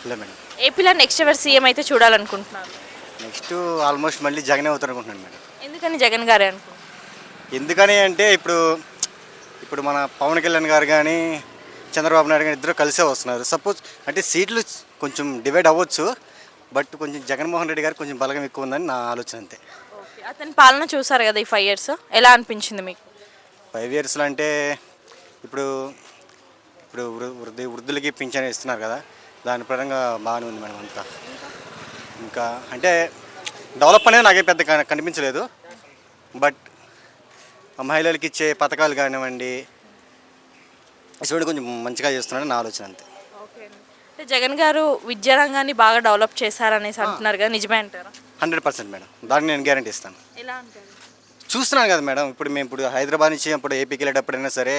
ఇలా మేడం. ఏపీలో నెక్స్ట్ ఎవరు సీఎం అయితే చూడాలనుకుంటున్నారు? నెక్స్ట్ ఆల్మోస్ట్ మళ్ళీ జగనే అవుతారు అనుకుంటున్నాను మేడం. ఎందుకని జగన్ గారే అనుకుంటున్నారు? ఎందుకని అంటే ఇప్పుడు మన పవన్ కళ్యాణ్ గారు కానీ చంద్రబాబు నాయుడు గారు ఇద్దరు కలిసే వస్తున్నారు. సపోజ్ అంటే సీట్లు కొంచెం డివైడ్ అవ్వచ్చు, బట్ కొంచెం జగన్మోహన్ రెడ్డి గారు కొంచెం బలగం ఎక్కువ ఉందని నా ఆలోచన అంతే. ఓకే, అతని పాలన చూసారు కదా ఈ 5 years, ఎలా అనిపించింది మీకు? 5 yearsలో అంటే ఇప్పుడు ఇప్పుడు వృద్ధులకి పింఛన్ ఇస్తున్నారు కదా, దాని పరంగా బాగానే ఉంది మేడం అంతా. ఇంకా అంటే డెవలప్ అనేది నాకే పెద్ద కనిపించలేదు, బట్ మహిళలకి ఇచ్చే పథకాలు కానివ్వండి ఇటువంటి కొంచెం మంచిగా చేస్తున్నారని నా ఆలోచన అంతే. ఓకే, అంటే జగన్ గారు విద్యారంగాన్ని బాగా డెవలప్ చేశారనేసి అంటున్నారు కదా, నిజమే అంటారా? 100% మేడం, దాన్ని నేను గ్యారంటీ ఇస్తాను. ఎలా అంటారు? చూస్తున్నాను కదా మేడం, ఇప్పుడు హైదరాబాద్ నుంచి ఇప్పుడు ఏపీకి వెళ్ళేటప్పుడైనా సరే,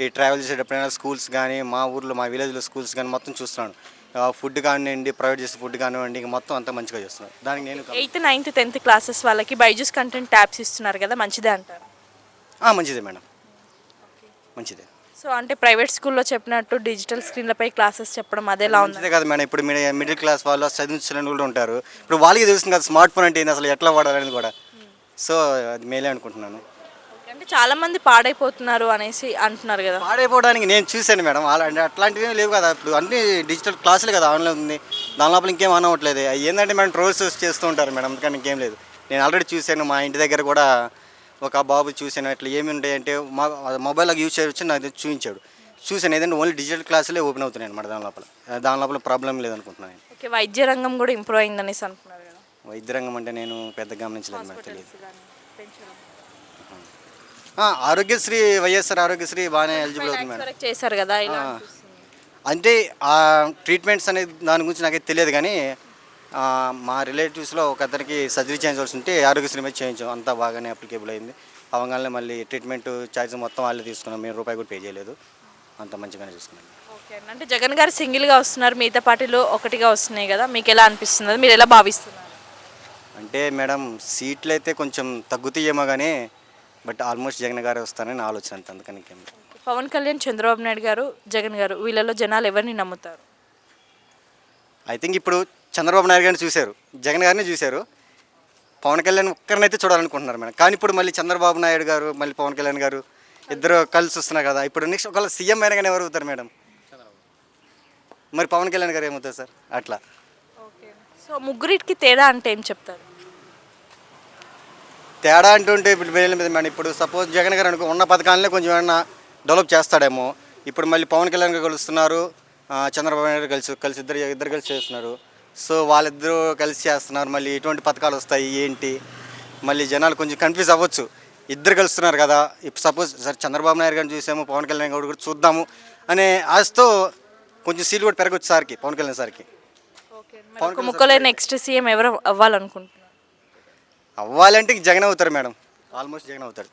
ఈ ట్రావెల్ చేసేటప్పుడైనా స్కూల్స్ కానీ మా ఊర్లో మా విలేజ్లో స్కూల్స్ కానీ మొత్తం చూస్తున్నాను. ఫుడ్ కానివ్వండి, ప్రొవైడ్ చేసే ఫుడ్ కానివ్వండి, ఇంకా మొత్తం అంతా మంచిగా చేస్తున్నారు. దానికి నేను 8th, 9th, 10th క్లాసెస్ వాళ్ళకి బైజూస్ కంటెంట్ ట్యాబ్స్ ఇస్తున్నారు కదా, మంచిదే అంటారు? మంచిదే మేడం, మంచిదే. సో అంటే ప్రైవేట్ స్కూల్లో చెప్పినట్టు డిజిటల్ స్క్రీన్లపై క్లాసెస్ చెప్పడం అదేలా ఉంది? మంచిదే కదా మేడం. ఇప్పుడు మిడిల్ క్లాస్ వాళ్ళు చదివించిన కూడా ఉంటారు. ఇప్పుడు వాళ్ళకి తెలుస్తుంది కదా స్మార్ట్ ఫోన్ అంటే ఏంది, అసలు ఎట్లా వాడాలనేది కూడా. సో అది మేలే అనుకుంటున్నాను. అంటే చాలా మంది పాడైపోతున్నారు అనేసి అంటున్నారు కదా. పాడైపోవడానికి నేను చూశాను మేడం, అంటే అట్లాంటివి ఏం లేవు కదా. ఇప్పుడు అన్ని డిజిటల్ క్లాసులు కదా, ఆన్లైన్ ఉంది, దాని లోపల ఇంకేం అనవట్లేదు. ఏంటంటే మేడం ట్రోల్స్ చేస్తూ ఉంటారు మేడం, అందుకని ఇంకేం లేదు. నేను ఆల్రెడీ చూశాను, మా ఇంటి దగ్గర కూడా ఒక బాబు చూశాను. ఇట్లా ఏమి ఉంటాయి అంటే మొబైల్కి యూజ్ చేయవచ్చు నాకు చూపించాడు. చూశాను, ఏదంటే ఓన్లీ డిజిటల్ క్లాసులే ఓపెన్ అవుతున్నాయి అనమాట. దాని లోపల ప్రాబ్లం లేదనుకుంటున్నాను నేను. ఓకే, వైద్య రంగం కూడా ఇంప్రూవ్ అయిందనేసి అంటున్నారు కదా. వైద్య రంగం అంటే నేను పెద్ద గమనించలేదు మేడం, తెలియదు. కానీ పెన్షన్ ఆరోగ్యశ్రీ, వైఎస్ఆర్ ఆరోగ్యశ్రీ బాగానే ఎలిజిబుల్ అవుతుంది మేడం. వరకు చేశారు కదా, ఇలా అనిపిస్తుంది. అంటే ఆ ట్రీట్మెంట్స్ అనేది దాని గురించి నాకైతే తెలియదు, కానీ మా రిలేటివ్స్లో ఒక అతనికి సర్జరీ చేయించాల్సి ఉంటే ఆరోగ్యశ్రీ మీద చేయించాం, అంతా బాగానే అప్లికేబుల్ అయింది. అవగానే మళ్ళీ ట్రీట్మెంట్ ఛార్జ్ మొత్తం వాళ్ళే తీసుకున్నాం, మేము రూపాయి కూడా పే చేయలేదు, అంత మంచిగానే చూసుకున్నాం. ఓకే, అంటే జగన్ గారు సింగిల్గా వస్తున్నారు, మిగతా పార్టీలు ఒకటిగా వస్తున్నాయి కదా, మీకు ఎలా అనిపిస్తుంది, మీరు ఎలా భావిస్తున్నారు? అంటే మేడం సీట్లు అయితే కొంచెం తగ్గుతాయేమో కానీ, బట్ ఆల్మోస్ట్ జగన్ గారే వస్తారని నా ఆలోచన అంత, అందుకని ఇంకేం. పవన్ కళ్యాణ్, చంద్రబాబు నాయుడు గారు, జగన్ గారు, వీళ్ళలో జనాలు ఎవరిని నమ్ముతారు? ఐ థింక్ ఇప్పుడు చంద్రబాబు నాయుడు గారిని చూశారు, జగన్ గారిని చూశారు, పవన్ కళ్యాణ్ ఒక్కరినైతే చూడాలనుకుంటున్నారు మేడం. కానీ ఇప్పుడు మళ్ళీ చంద్రబాబు నాయుడు గారు మళ్ళీ పవన్ కళ్యాణ్ గారు ఇద్దరు కలిసి వస్తున్నారు కదా. ఇప్పుడు నెక్స్ట్ ఒకవేళ సీఎం అయినా కానీ ఎవరు అవుతారు మేడం? మరి పవన్ కళ్యాణ్ గారు ఏమవుతారు సార్? అట్లా. ఓకే, సో ముగ్గురికి తేడా అంటే ఏం చెప్తారు? తేడా అంటుంటే ఇప్పుడు మేడం, ఇప్పుడు సపోజ్ జగన్ గారు అనుకో ఉన్న పథకాలనే కొంచెం ఏమన్నా డెవలప్ చేస్తాడేమో. ఇప్పుడు మళ్ళీ పవన్ కళ్యాణ్ గారు కలుస్తున్నారు, చంద్రబాబు నాయుడు కలిసి ఇద్దరు కలిసి చేస్తున్నారు. సో వాళ్ళిద్దరూ కలిసి చేస్తున్నారు, మళ్ళీ ఎటువంటి పథకాలు వస్తాయి ఏంటి, మళ్ళీ జనాలు కొంచెం కన్ఫ్యూజ్ అవ్వచ్చు. ఇద్దరు కలుస్తున్నారు కదా, ఇప్పుడు సపోజ్ సార్ చంద్రబాబు నాయుడు గారిని చూసాము, పవన్ కళ్యాణ్ గారు కూడా చూద్దాము అనే ఆశతో కొంచెం సీట్లు కూడా పెరగవచ్చు సార్కి, పవన్ కళ్యాణ్ సార్కి. ఒక ముక్కలో నెక్స్ట్ సీఎం ఎవరు అవ్వాలనుకుంటున్నారు? అవ్వాలంటే జగన్ అవుతారు మేడం, ఆల్మోస్ట్ జగన్ అవుతారు.